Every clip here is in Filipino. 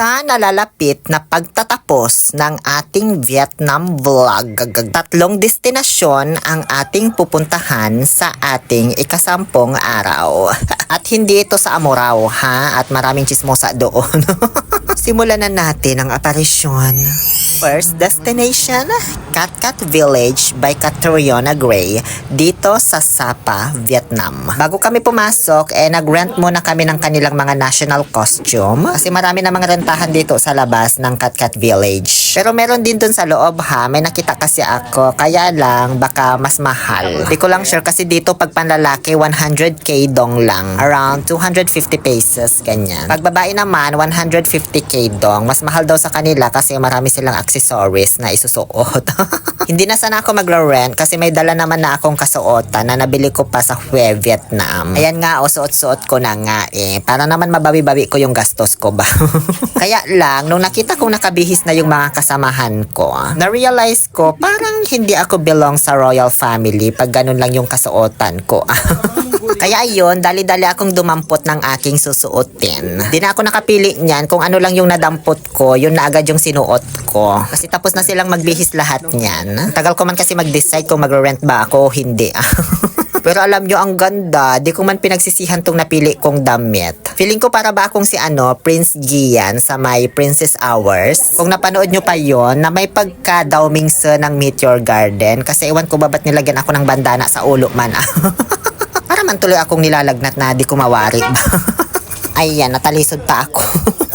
Sa nalalapit na pagtatapos ng ating Vietnam vlog, tatlong destinasyon ang ating pupuntahan sa ating ikasampung araw. At hindi ito sa Amurao ha, at maraming chismosa doon. Simulan na natin ang aparisyon. First destination, Cat Cat Village by Catriona Gray dito sa Sapa, Vietnam. Bago kami pumasok, nag-rent muna kami ng kanilang mga national costume kasi marami na mga rentahan dito sa labas ng Cat Cat Village. Pero meron din dun sa loob ha, may nakita kasi ako, kaya lang baka mas mahal. Di ko lang sure kasi dito pag panlalaki 100k dong lang, around 250 pesos ganyan. Pag babae naman 150k dong, mas mahal daw sa kanila kasi marami silang accessories na isusuot. Hindi na sana ako magre-rent kasi may dala naman na akong kasuotan na nabili ko pa sa Hue, Vietnam. Ayan nga, suot-suot ko na nga para naman mabawi-bawi ko yung gastos ko ba. Kaya lang, nung nakita kong nakabihis na yung mga kasamahan ko, na-realize ko parang hindi ako belong sa royal family pag ganun lang yung kasuotan ko. Kaya ayun, dali-dali akong dumampot ng aking susuotin. Di na ako nakapili niyan kung ano lang yung nadampot ko, yun na agad yung sinuot ko. Kasi tapos na silang magbihis lahat niyan. Tagal ko man kasi mag-decide kung magre-rent ba ako o hindi. Pero alam nyo, ang ganda. Di ko man pinagsisihan tong napili kong damit. Feeling ko para ba akong si Prince Gian sa may Princess Hours. Kung napanood nyo pa yon na may pagka-Daoming Sa ng Meteor Garden. Kasi ewan ko ba't nilagyan ako ng bandana sa ulo man. Para man tuloy akong nilalagnat na di ko mawari. Ayan, natalisod pa ako.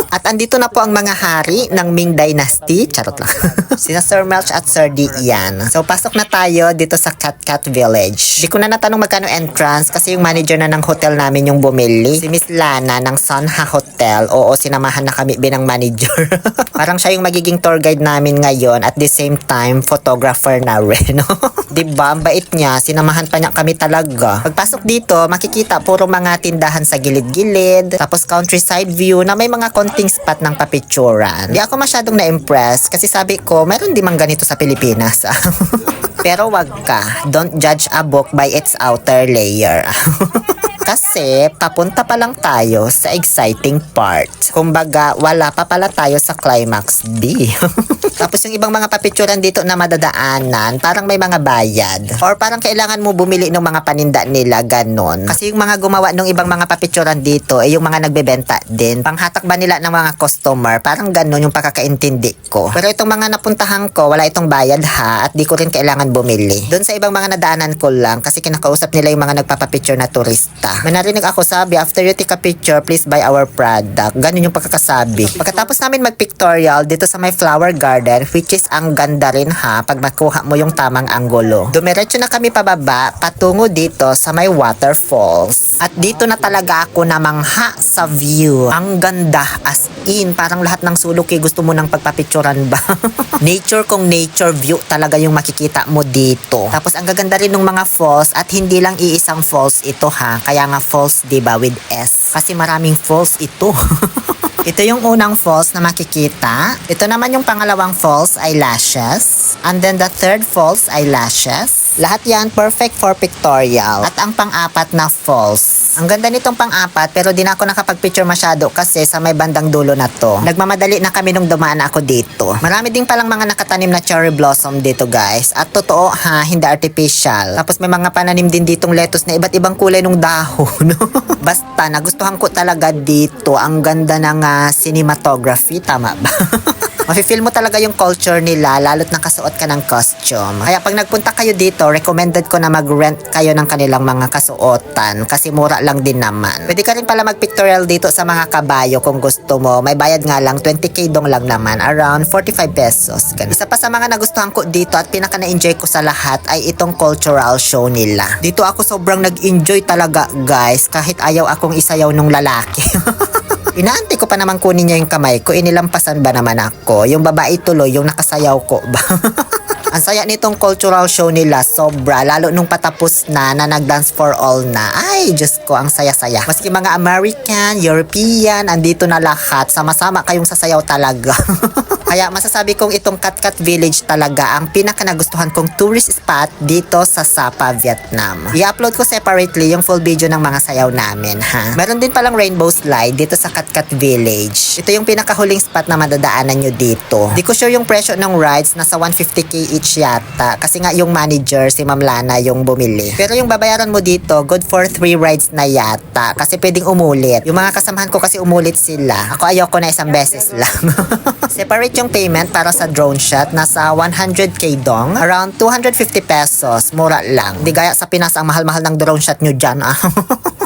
At andito na po ang mga hari ng Ming Dynasty. Charot lang. Sina Sir Melch at Sir D. Ian. So, pasok na tayo dito sa Cat Cat Village. Di ko na natanong magkano entrance kasi yung manager na ng hotel namin yung bumili. Si Miss Lana ng Sanha Hotel. Oo, sinamahan na kami binang manager. Parang siya yung magiging tour guide namin ngayon at the same time, photographer na rin. Diba? Ang bait niya. Sinamahan pa niya kami talaga. Pagpasok dito, makikita puro mga tindahan sa gilid-gilid. Tapos countryside view na may mga konting spot ng papicturan. Di ako masyadong na-impress kasi sabi ko, meron di man ganito sa Pilipinas. Pero wag ka. Don't judge a book by its outer layer. Kasi papunta pa lang tayo sa exciting part. Kumbaga, wala pa pala tayo sa climax B. Tapos yung ibang mga papicturan dito na madadaanan, parang may mga bayad. Or parang kailangan mo bumili ng mga paninda nila, ganon. Kasi yung mga gumawa ng ibang mga papicturan dito, yung mga nagbebenta din. Panghatak ba nila ng mga customer? Parang ganon yung pagkakaintindi ko. Pero itong mga napuntahan ko, wala itong bayad ha, at di ko rin kailangan bumili. Doon sa ibang mga nadaanan ko lang, kasi kinakausap nila yung mga nagpapapicture na turista. May narinig ako sabi, after you take a picture, please buy our product. Ganun yung pagkakasabi. Pagkatapos namin mag-pictorial dito sa may flower garden, which is ang ganda rin ha, pag makuha mo yung tamang anggulo. Dumiretso na kami pababa, patungo dito sa may waterfalls. At dito na talaga ako namangha sa view. Ang ganda, as in, parang lahat ng sulok gusto mo nang pagpapicturan ba? Nature kung nature view talaga yung makikita mo dito. Tapos ang gaganda rin ng mga falls at hindi lang iisang falls ito ha, kaya nga falls diba with S. Kasi maraming falls ito. Ito yung unang falls na makikita. Ito naman yung pangalawang falls ay lashes. And then the third falls ay lashes. Lahat yan perfect for pictorial. At ang pang-apat na falls. Ang ganda nitong pang-apat pero di na ako nakapag-picture masyado kasi sa may bandang dulo na to. Nagmamadali na kami nung dumaan ako dito. Marami din palang mga nakatanim na cherry blossom dito guys. At totoo ha, hindi artificial. Tapos may mga pananim din ditong lettuce na iba't ibang kulay ng dahon. Basta nagustuhan ko talaga dito. Ang ganda ng cinematography, tama ba? Mafe-feel mo talaga yung culture nila lalo't nakasuot ka ng costume. Kaya pag nagpunta kayo dito, recommended ko na mag-rent kayo ng kanilang mga kasuotan kasi mura lang din naman. Pwede ka rin pala mag-pictorial dito sa mga kabayo kung gusto mo. May bayad nga lang, 20k dong lang naman, around 45 pesos. Ganun. Isa pa sa mga nagustuhan ko dito at pinaka na-enjoy ko sa lahat ay itong cultural show nila. Dito ako sobrang nag-enjoy talaga guys, kahit ayaw akong isayaw nung lalaki. Inaantay ko pa naman kunin niya yung kamay ko, inilampasan ba naman ako? Yung babae tuloy, yung nakasayaw ko ba? Ang saya nitong cultural show nila, sobra. Lalo nung patapos na nag-dance for all na. Ay, Diyos ko, ang saya-saya. Maski mga American, European, andito na lahat. Sama-sama kayong sasayaw talaga. Kaya masasabi kong itong Katkat Village talaga ang pinaka nagustuhan kong tourist spot dito sa Sapa, Vietnam. I-upload ko separately yung full video ng mga sayaw namin, ha. Meron din palang rainbow slide dito sa Katkat Village. Ito yung pinakahuling spot na madadaanan nyo dito. Di ko sure yung presyo ng rides, nasa 150k each yata. Kasi nga yung manager, si Ma'am Lana, yung bumili. Pero yung babayaran mo dito, good for 3 rides na yata. Kasi pwedeng umulit. Yung mga kasamahan ko kasi umulit sila. Ako ayoko na isang beses lang. Separate yung payment para sa drone shot. Nasa 100k dong. Around 250 pesos. Mura lang. Di gaya sa Pinas ang mahal-mahal ng drone shot nyo dyan.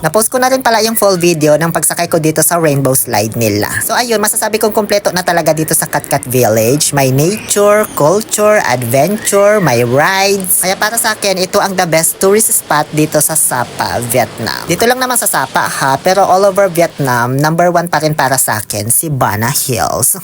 Napost ko na rin pala yung full video ng pagsakay ko dito sa rainbow slide nila. So ayun, masasabi kong kompleto na talaga dito sa Katkat Village. May nature, culture, adventure, may rides. Kaya para sa akin, ito ang the best tourist spot dito sa Sapa, Vietnam. Dito lang naman sa Sapa ha, pero all over Vietnam, number 1 pa rin para sa akin, si Bana Hills.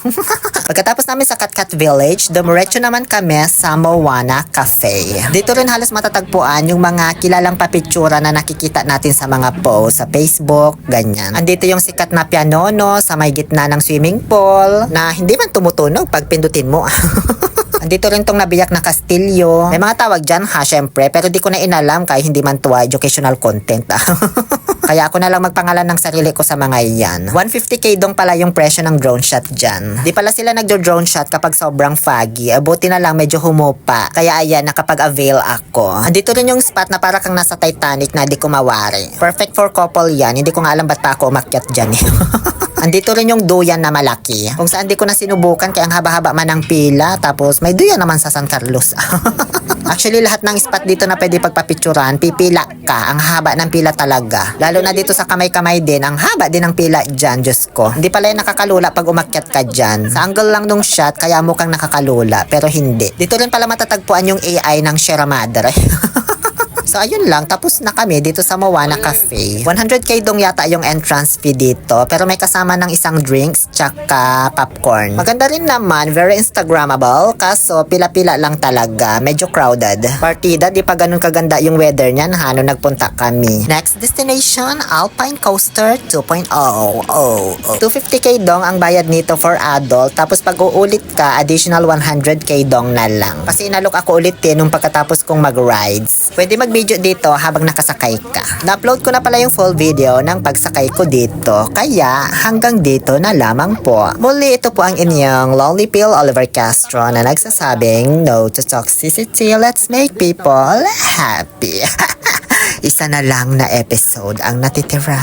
Pagkatapos namin sa Katkat Village, dumiretso naman kami sa Moana Cafe. Dito rin halos matatagpuan yung mga kilalang papitsura na nakikita natin sa mga post sa Facebook, ganyan. Andito yung sikat na pianono sa may gitna ng swimming pool na hindi man tumutunog pag pindutin mo. Andito rin tong nabiyak na kastilyo. May mga tawag dyan ha, syempre, pero di ko na inalam kaya hindi man to educational content. Kaya ako na lang magpangalan ng sarili ko sa mga iyan. 150k dong pala yung presyo ng drone shot dyan. Di pala sila nagdo-drone shot kapag sobrang foggy. Buti na lang medyo humupa. Kaya ayan, nakapag-avail ako. Andito rin yung spot na para kang nasa Titanic na di ko mawari. Perfect for couple yan. Hindi ko nga alam ba't pa ako umakyat dyan. Andito rin yung duyan na malaki. Kung saan di ko na sinubukan kaya ang haba-haba man ng pila. Tapos may duyan naman sa San Carlos. Actually, lahat ng spot dito na pwede pagpapicturan, pipila ka. Ang haba ng pila talaga. Lalo na dito sa kamay-kamay din, ang haba din ng pila dyan, Diyos ko. Hindi pala yung nakakalula pag umakyat ka dyan. Sa angle lang nung shot, kaya mukhang nakakalula, pero hindi. Dito rin pala matatagpuan yung AI ng Sierra Madre. So ayun lang, tapos na kami dito sa Moana Cafe. 100k dong yata yung entrance fee dito, pero may kasama ng isang drinks tsaka popcorn. Maganda rin naman, very Instagrammable, kaso pila-pila lang talaga, medyo crowded. Partida, di pa ganun kaganda yung weather niyan ha, nung nagpunta kami. Next destination, Alpine Coaster 2.0. 250k dong ang bayad nito for adult, tapos pag uulit ka, additional 100k dong na lang. Kasi inalok ako ulit nung pagkatapos kong mag-rides. Pwede mag-video dito habang nakasakay ka. Na-upload ko na pala yung full video ng pagsakay ko dito. Kaya hanggang dito na lamang po. Muli ito po ang inyong Lonely Pill Oliver Castro na nagsasabing no to toxicity. Let's make people happy. Isa na lang na episode ang natitira.